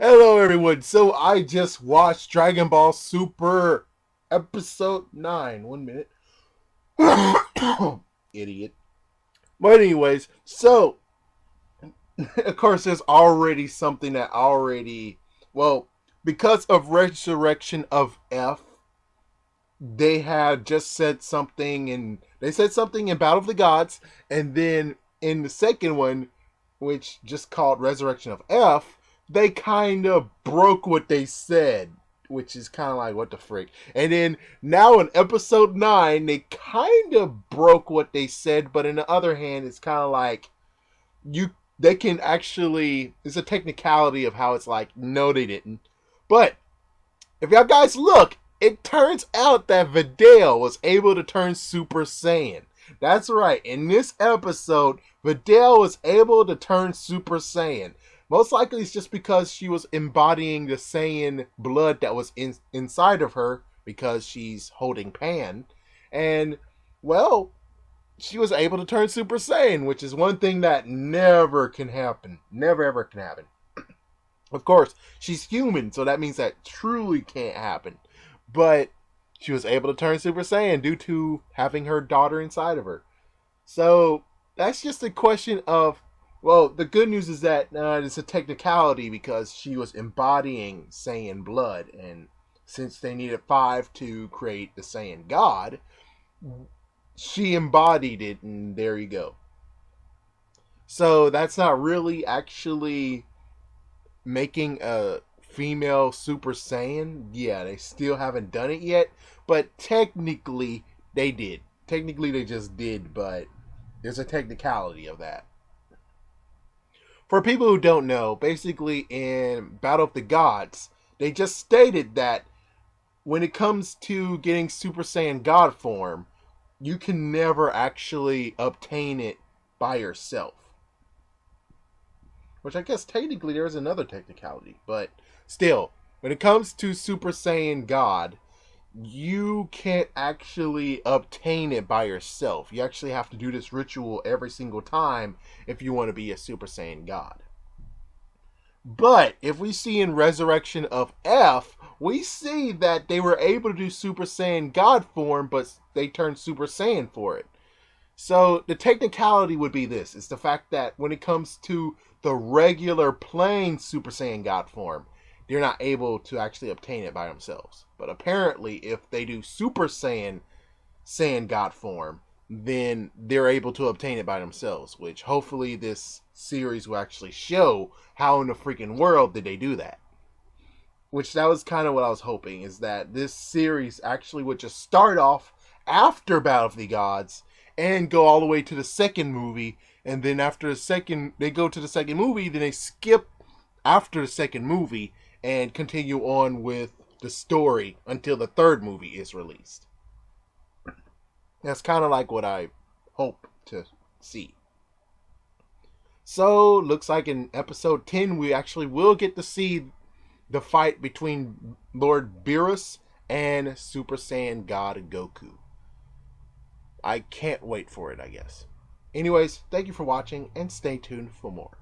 Hello, everyone. So I just watched Dragon Ball Super Episode 9. 1 minute. Idiot. But anyways, so, of course, there's already something that well, because of Resurrection of F, they had just said something, and they said something in Battle of the Gods, and then in the second one, which just called Resurrection of F, they kind of broke what they said, which is kind of like, what the frick. And then now in episode 9, they kind of broke what they said, but in the other hand, it's kind of like they can actually, it's a technicality of how it's like, no, they didn't. But if y'all guys look, it turns out that Videl was able to turn Super Saiyan. That's right. In this episode, Videl was able to turn Super Saiyan. Most likely it's just because she was embodying the Saiyan blood that was inside of her because she's holding Pan. And, well, she was able to turn Super Saiyan, which is one thing that never can happen. Never ever can happen. Of course, she's human, so that means that truly can't happen. But she was able to turn Super Saiyan due to having her daughter inside of her. So that's just a question of, well, the good news is that it's a technicality because she was embodying Saiyan blood. And since they needed 5 to create the Saiyan God, she embodied it, and there you go. So that's not really actually making a female Super Saiyan. Yeah, they still haven't done it yet, but technically they did. Technically they just did, but there's a technicality of that. For people who don't know, basically in Battle of the Gods, they just stated that when it comes to getting Super Saiyan God form, you can never actually obtain it by yourself. Which I guess technically there is another technicality. But still, when it comes to Super Saiyan God, you can't actually obtain it by yourself. You actually have to do this ritual every single time if you want to be a Super Saiyan God. But if we see in Resurrection of F, we see that they were able to do Super Saiyan God form, but they turned Super Saiyan for it. So the technicality would be this. It's the fact that when it comes to the regular plain Super Saiyan God form, they're not able to actually obtain it by themselves. But apparently, if they do Super Saiyan God form, then they're able to obtain it by themselves, which hopefully this series will actually show how in the freaking world did they do that. Which that was kind of what I was hoping, is that this series actually would just start off after Battle of the Gods and go all the way to the second movie, and then after they go to the second movie, then they skip after the second movie and continue on with the story until the third movie is released. That's kind of like what I hope to see. So, looks like in episode 10, we actually will get to see the fight between Lord Beerus and Super Saiyan God Goku. I can't wait for it, I guess. Anyways, thank you for watching, and stay tuned for more.